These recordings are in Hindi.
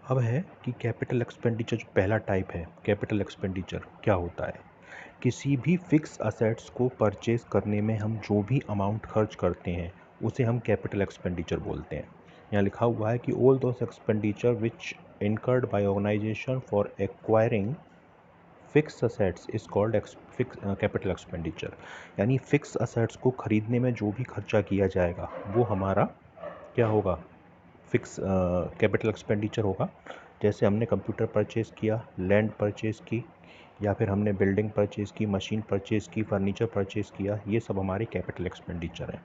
अब है कि कैपिटल एक्सपेंडिचर जो पहला टाइप है, कैपिटल एक्सपेंडिचर क्या होता है? किसी भी फिक्स असेट्स को परचेज करने में हम जो भी अमाउंट खर्च करते हैं उसे हम कैपिटल एक्सपेंडिचर बोलते हैं। यहाँ लिखा हुआ है कि all those expenditure which incurred by organisation for acquiring fix assets is called capital expenditure. यानी फिक्स असेट्स को खरीदने में जो भी खर्चा किया जाएगा वो हमारा क्या होगा? फिक्स कैपिटल एक्सपेंडिचर होगा। जैसे हमने कंप्यूटर परचेज़ किया, लैंड परचेज़ की, या फिर हमने बिल्डिंग परचेज़ की, मशीन परचेज़ की, फर्नीचर परचेज़ किया, ये सब हमारे कैपिटल एक्सपेंडिचर हैं।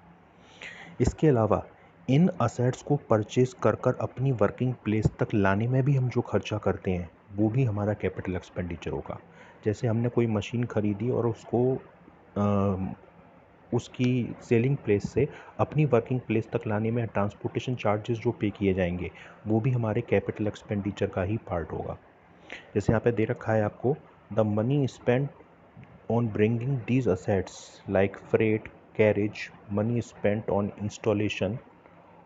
इसके अलावा इन असेट्स को परचेज़ कर कर अपनी वर्किंग प्लेस तक लाने में भी हम जो खर्चा करते हैं वो भी हमारा कैपिटल एक्सपेंडिचर होगा। जैसे हमने कोई मशीन खरीदी और उसकी सेलिंग प्लेस से अपनी वर्किंग प्लेस तक लाने में ट्रांसपोर्टेशन चार्जेस जो पे किए जाएंगे वो भी हमारे कैपिटल एक्सपेंडिचर का ही पार्ट होगा। जैसे यहाँ पे दे रखा है आपको, the money spend on bringing these assets like freight, carriage, money spent on installation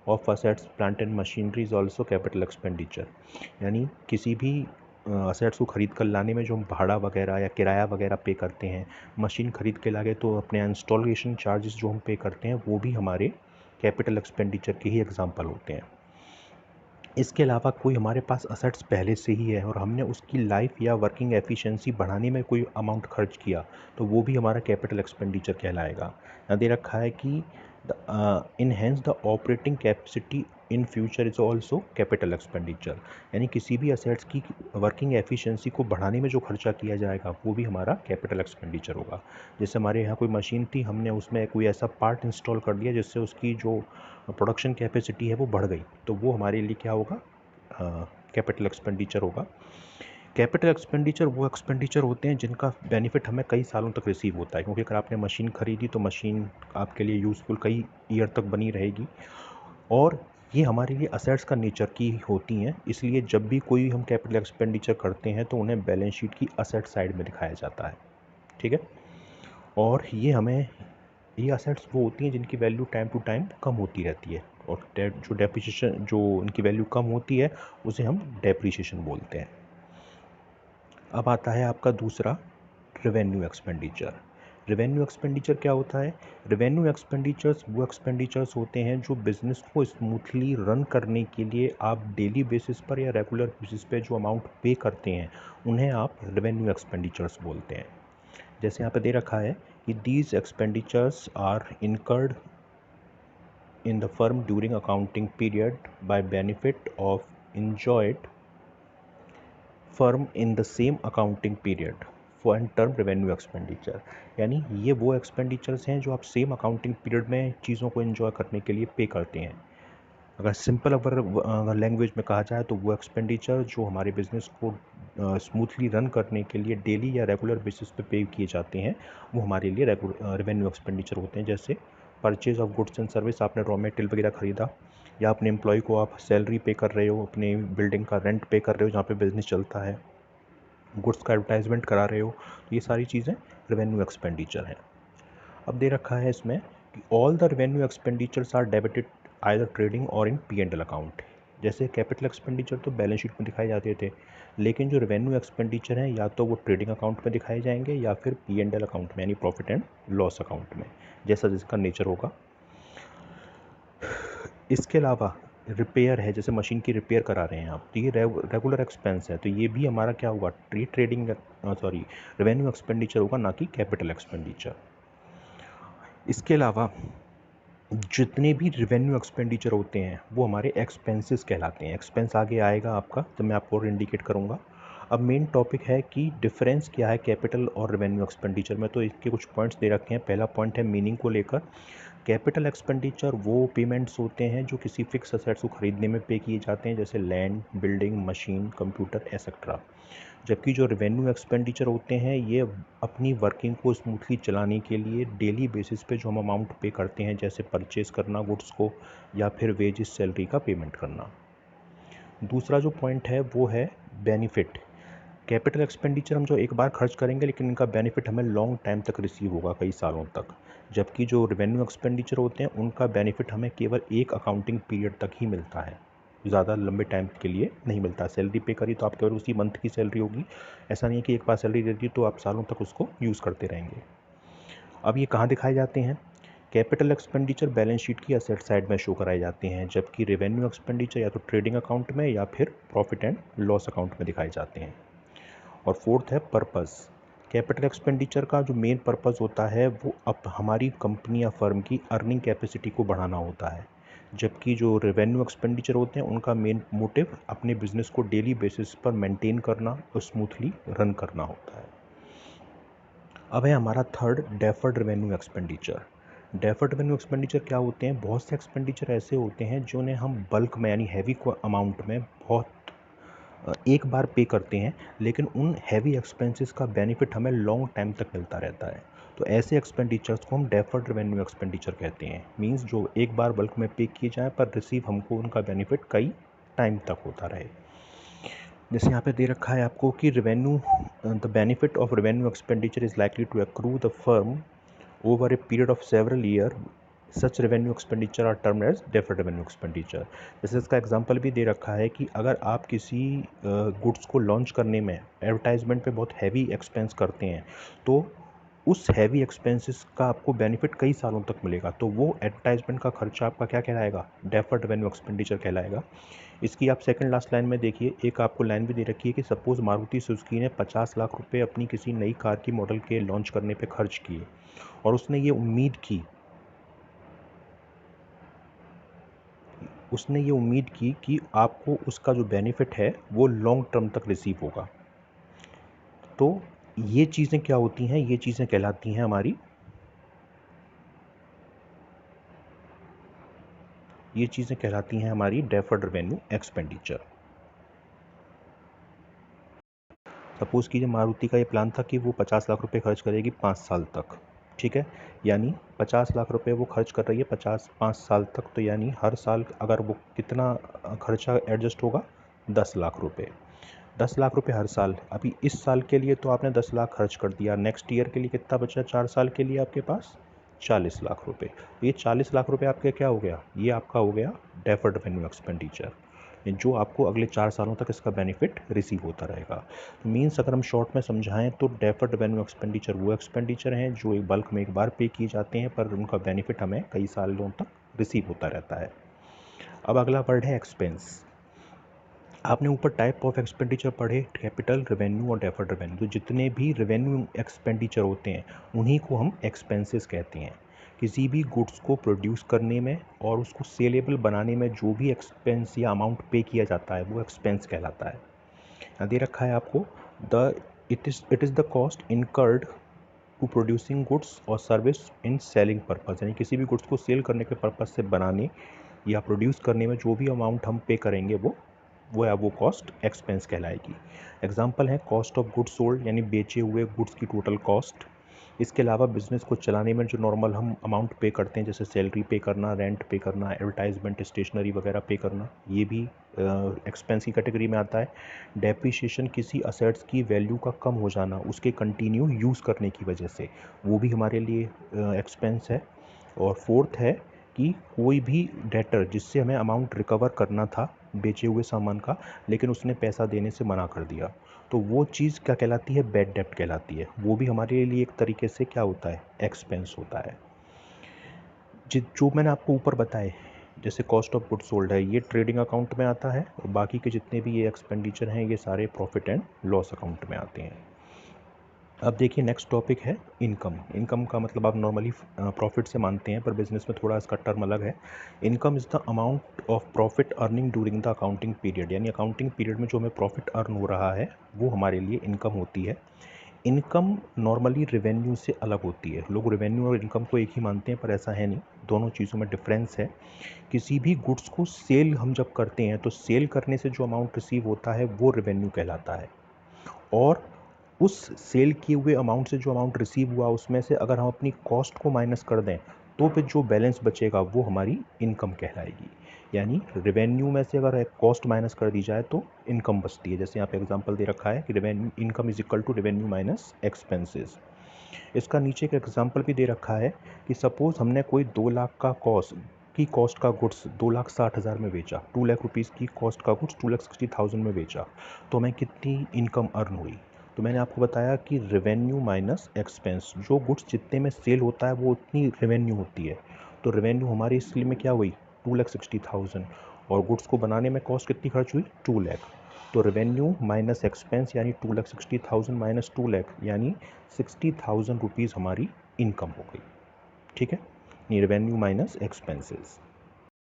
of assets, plant and machinery is also capital expenditure. यानी किसी भी असेट्स को खरीद कर लाने में जो हम भाड़ा वगैरह या किराया वगैरह पे करते हैं, मशीन खरीद के लागे तो अपने इंस्टॉलेशन चार्जेस जो हम पे करते हैं वो भी हमारे कैपिटल एक्सपेंडिचर के ही एग्जाम्पल होते हैं। इसके अलावा कोई हमारे पास असेट्स पहले से ही है और हमने उसकी लाइफ या वर्किंग एफिशिएंसी बढ़ाने में कोई अमाउंट खर्च किया तो वो भी हमारा कैपिटल एक्सपेंडिचर कहलाएगा। यहाँ दे रखा है कि enhance the operating capacity in future is also capital expenditure. यानी किसी भी असेट्स की वर्किंग एफिशिएंसी को बढ़ाने में जो खर्चा किया जाएगा वो भी हमारा कैपिटल एक्सपेंडिचर होगा। जैसे हमारे यहाँ कोई मशीन थी, हमने उसमें कोई ऐसा पार्ट इंस्टॉल कर दिया जिससे उसकी जो प्रोडक्शन कैपेसिटी है वो बढ़ गई, तो वो हमारे लिए क्या होगा? कैपिटल एक्सपेंडिचर होगा। कैपिटल एक्सपेंडिचर वो एक्सपेंडिचर होते हैं जिनका बेनिफिट हमें कई सालों तक रिसीव होता है, क्योंकि अगर आपने मशीन खरीदी तो मशीन आपके लिए यूज़फुल कई ईयर तक बनी रहेगी और ये हमारे लिए असेट्स का नेचर की होती हैं। इसलिए जब भी कोई हम कैपिटल एक्सपेंडिचर करते हैं तो उन्हें बैलेंस शीट की असेट साइड में दिखाया जाता है। ठीक है। और ये असेट्स वो होती हैं जिनकी वैल्यू टाइम टू टाइम कम होती रहती है और जो डेप्रिसिएशन, जो इनकी वैल्यू कम होती है उसे हम डेप्रिसिएशन बोलते हैं। अब आता है आपका दूसरा, रेवेन्यू एक्सपेंडिचर। रेवेन्यू एक्सपेंडिचर क्या होता है? रेवेन्यू एक्सपेंडिचर्स वो एक्सपेंडिचर्स होते हैं जो बिज़नेस को स्मूथली रन करने के लिए आप डेली बेसिस पर या रेगुलर बेसिस पे जो अमाउंट पे करते हैं उन्हें आप रेवेन्यू एक्सपेंडिचर्स बोलते हैं। जैसे यहाँ पे दे रखा है कि these expenditures are incurred in the firm during accounting period by benefit of enjoyed firm in the same accounting period for and term revenue expenditure। यानी ये वो एक्सपेंडिचर्स हैं जो आप सेम अकाउंटिंग पीरियड में चीज़ों को एंजॉय करने के लिए पे करते हैं। अगर सिंपल अगर लैंग्वेज में कहा जाए तो वो एक्सपेंडिचर जो हमारे बिजनेस को स्मूथली रन करने के लिए डेली या रेगुलर बेसिस पे किए जाते हैं वो हमारे लिए रेवेन्यू एक्सपेंडिचर होते हैं। जैसे purchase of goods and service, आपने रॉ मटेरियल वगैरह खरीदा, या अपने एम्प्लॉय को आप सैलरी पे कर रहे हो, अपने बिल्डिंग का रेंट पे कर रहे हो जहाँ पे बिज़नेस चलता है, गुड्स का एडवर्टाइजमेंट करा रहे हो, तो ये सारी चीज़ें रेवेन्यू एक्सपेंडिचर हैं। अब दे रखा है इसमें कि all the revenue expenditures are debited either trading और इन P&L अकाउंट। जैसे कैपिटल एक्सपेंडिचर तो बैलेंस शीट में दिखाए जाते थे, लेकिन जो रेवेन्यू एक्सपेंडिचर हैं या तो वो ट्रेडिंग अकाउंट में दिखाए जाएंगे या फिर P&L अकाउंट में, यानी प्रॉफिट एंड लॉस अकाउंट में, जैसा जिसका नेचर होगा। इसके अलावा रिपेयर है, जैसे मशीन की रिपेयर करा रहे हैं आप, तो ये रेगुलर एक्सपेंस है, तो ये भी हमारा क्या होगा? रेवेन्यू एक्सपेंडिचर होगा, ना कि कैपिटल एक्सपेंडिचर। इसके अलावा जितने भी रेवेन्यू एक्सपेंडिचर होते हैं वो हमारे एक्सपेंसेस कहलाते हैं। एक्सपेंस आगे आएगा आपका तो मैं आपको और इंडिकेट करूँगा। अब मेन टॉपिक है कि डिफरेंस क्या है कैपिटल और रेवेन्यू एक्सपेंडिचर में, तो इसके कुछ पॉइंट्स दे रखे हैं। पहला पॉइंट है मीनिंग को लेकर। कैपिटल एक्सपेंडिचर वो पेमेंट्स होते हैं जो किसी फिक्स असेट्स को खरीदने में पे किए जाते हैं, जैसे land, building, machine, computer etcetera. जबकि जो रेवेन्यू एक्सपेंडिचर होते हैं ये अपनी वर्किंग को स्मूथली चलाने के लिए डेली बेसिस पे जो हम अमाउंट पे करते हैं, जैसे परचेज़ करना गुड्स को या फिर वेजेस, सैलरी का पेमेंट करना। दूसरा जो पॉइंट है वो है बेनिफिट। कैपिटल एक्सपेंडिचर हम जो एक बार खर्च करेंगे लेकिन इनका बेनिफिट हमें लॉन्ग टाइम तक रिसीव होगा, कई सालों तक। जबकि जो रेवेन्यू एक्सपेंडिचर होते हैं उनका बेनिफिट हमें केवल एक अकाउंटिंग पीरियड तक ही मिलता है। ज़्यादा लंबे टाइम के लिए नहीं मिलता। सैलरी पे करी तो आप केवल उसी मंथ की सैलरी होगी, ऐसा नहीं है कि एक बार सैलरी दे दी तो आप सालों तक उसको यूज़ करते रहेंगे। अब ये कहाँ दिखाए जाते हैं? कैपिटल एक्सपेंडिचर बैलेंस शीट की असेट साइड में शो कराए जाते हैं, जबकि रेवेन्यू एक्सपेंडिचर या तो ट्रेडिंग अकाउंट में या फिर प्रॉफिट एंड लॉस अकाउंट में दिखाए जाते हैं। और फोर्थ है पर्पस। कैपिटल एक्सपेंडिचर का जो मेन पर्पस होता है वो अब हमारी कंपनी या फर्म की अर्निंग कैपेसिटी को बढ़ाना होता है, जबकि जो रेवेन्यू एक्सपेंडिचर होते हैं उनका मेन मोटिव अपने बिजनेस को डेली बेसिस पर मेंटेन करना और स्मूथली रन करना होता है। अब है हमारा third, deferred revenue expenditure. Deferred revenue expenditure क्या होते हैं? बहुत से एक्सपेंडिचर ऐसे होते हैं जिन्हें हम बल्क में यानी हैवी अमाउंट में बहुत एक बार पे करते हैं, लेकिन उन हैवी एक्सपेंसेस का बेनिफिट हमें लॉन्ग टाइम तक मिलता रहता है। तो ऐसे एक्सपेंडिचर्स को हम डेफर्ड रेवेन्यू एक्सपेंडिचर कहते हैं। मींस जो एक बार बल्क में पे किए जाए पर रिसीव हमको उनका बेनिफिट कई टाइम तक होता रहे। जैसे यहाँ पे दे रखा है आपको कि the benefit of revenue expenditure is likely to accrue the firm over a period of several year. Such revenue expenditure are termed as deferred revenue expenditure. जैसे इसका एग्जांपल भी दे रखा है कि अगर आप किसी गुड्स को लॉन्च करने में एडवर्टाइजमेंट पे बहुत हैवी एक्सपेंस करते हैं, तो उस हैवी एक्सपेंसेस का आपको बेनिफिट कई सालों तक मिलेगा, तो वो एडवर्टाइजमेंट का खर्चा आपका क्या कहलाएगा? डेफर्ड रेवेन्यू एक्सपेंडिचर कहलाएगा। इसकी आप सेकंड लास्ट लाइन में देखिए, एक आपको लाइन भी दे रखी है कि सपोज मारुति सुजुकी ने 50 लाख रुपए अपनी किसी नई कार की मॉडल के लॉन्च करने पे खर्च किए और उसने ये उम्मीद की कि आपको उसका जो बेनिफिट है वो लॉन्ग टर्म तक रिसीव होगा। तो ये चीज़ें क्या होती हैं? ये चीज़ें कहलाती हैं हमारी डेफर्ड रेवेन्यू एक्सपेंडिचर। सपोज़ कीजिए मारुति का ये प्लान था कि वो 50 लाख रुपए खर्च करेगी 5 साल तक, ठीक है? यानी 50 लाख रुपए वो खर्च कर रही है 5 साल तक, तो यानी हर साल अगर वो कितना खर्चा एडजस्ट होगा? 10 लाख रुपए। 10 लाख रुपए हर साल। अभी इस साल के लिए तो आपने 10 लाख खर्च कर दिया, नेक्स्ट ईयर के लिए कितना बचा 4 साल के लिए आपके पास? 40 लाख रुपए। ये 40 लाख रुपए आपके क्या हो गया? ये आपका हो गया डेफर्ड रेवेन्यू एक्सपेंडिचर, जो आपको अगले 4 सालों तक इसका बेनिफिट रिसीव होता रहेगा। तो मीन्स अगर हम शॉर्ट में समझाएं तो डेफर्ड रेवेन्यू एक्सपेंडिचर वो एक्सपेंडिचर हैं जो एक बल्क में एक बार पे किए जाते हैं, पर उनका बेनिफिट हमें कई सालों तक रिसीव होता रहता है। अब अगला वर्ड है एक्सपेंस। आपने ऊपर टाइप ऑफ एक्सपेंडिचर पढ़े, कैपिटल, रेवेन्यू और डेफर्ड रेवेन्यू। तो जितने भी रेवेन्यू एक्सपेंडिचर होते हैं उन्हीं को हम एक्सपेंसेस कहते हैं। किसी भी गुड्स को प्रोड्यूस करने में और उसको सेलेबल बनाने में जो भी एक्सपेंस या अमाउंट पे किया जाता है वो एक्सपेंस कहलाता है। यहाँ दे रखा है आपको it is the cost incurred to producing goods और सर्विस इन सेलिंग पर्पज़, यानी किसी भी गुड्स को सेल करने के पर्पज़ से बनाने या प्रोड्यूस करने में जो भी अमाउंट हम पे करेंगे वो कॉस्ट एक्सपेंस कहलाएगी। एग्जांपल है कॉस्ट ऑफ गुड्स सोल्ड, यानी बेचे हुए गुड्स की टोटल कॉस्ट। इसके अलावा बिजनेस को चलाने में जो नॉर्मल हम अमाउंट पे करते हैं, जैसे सैलरी पे करना, रेंट पे करना, एडवर्टाइजमेंट, स्टेशनरी वगैरह पे करना, ये भी एक्सपेंस की कैटेगरी में आता है। डेप्रिसिएशन, किसी असेट्स की वैल्यू का कम हो जाना उसके कंटिन्यू यूज़ करने की वजह से, वो भी हमारे लिए एक्सपेंस है। और फोर्थ है कि कोई भी डेटर जिससे हमें अमाउंट रिकवर करना था बेचे हुए सामान का, लेकिन उसने पैसा देने से मना कर दिया, तो वो चीज़ क्या कहलाती है? बैड डेप्ट कहलाती है। वो भी हमारे लिए एक तरीके से क्या होता है? एक्सपेंस होता है। जो मैंने आपको ऊपर बताए, जैसे कॉस्ट ऑफ गुड्स सोल्ड है, ये ट्रेडिंग अकाउंट में आता है, और बाकी के जितने भी ये एक्सपेंडिचर हैं ये सारे प्रॉफिट एंड लॉस अकाउंट में आते हैं। अब देखिए नेक्स्ट टॉपिक है इनकम। इनकम का मतलब आप नॉर्मली प्रॉफिट से मानते हैं, पर बिजनेस में थोड़ा इसका टर्म अलग है। Income is the amount of profit earning during the accounting period, यानी अकाउंटिंग पीरियड में जो हमें प्रॉफिट अर्न हो रहा है वो हमारे लिए इनकम होती है। इनकम नॉर्मली रेवेन्यू से अलग होती है। लोग रेवेन्यू और इनकम को एक ही मानते हैं, पर ऐसा है नहीं, दोनों चीज़ों में डिफरेंस है। किसी भी गुड्स को सेल हम जब करते हैं तो सेल करने से जो अमाउंट रिसीव होता है वो रेवेन्यू कहलाता है, और उस सेल किए हुए अमाउंट से जो अमाउंट रिसीव हुआ उसमें से अगर हम अपनी कॉस्ट को माइनस कर दें तो फिर जो बैलेंस बचेगा वो हमारी इनकम कहलाएगी। यानी रेवेन्यू में से अगर कॉस्ट माइनस कर दी जाए तो इनकम बचती है। जैसे यहाँ पे एग्जांपल दे रखा है कि revenue income is equal to revenue minus expenses. इसका नीचे एक एग्जांपल भी दे रखा है कि सपोज़ हमने कोई 2 लाख का की कॉस्ट का गुड्स 2,60,000 में बेचा, 2 लाख रुपीज़ की कॉस्ट का गुड्स 2,60,000 में बेचा, तो हमें कितनी इनकम अर्न हुई? तो मैंने आपको बताया कि रेवेन्यू माइनस एक्सपेंस, जो गुड्स जितने में सेल होता है वो उतनी रेवेन्यू होती है। तो रेवेन्यू हमारी इसलिए में क्या हुई? 2,60,000, और गुड्स को बनाने में कॉस्ट कितनी खर्च हुई? 2 लाख। तो रेवेन्यू माइनस एक्सपेंस यानी 2,60,000 माइनस 2 लाख यानी 60,000 रुपीज़ हमारी इनकम हो गई। ठीक है, ये रेवेन्यू माइनस एक्सपेंसेस।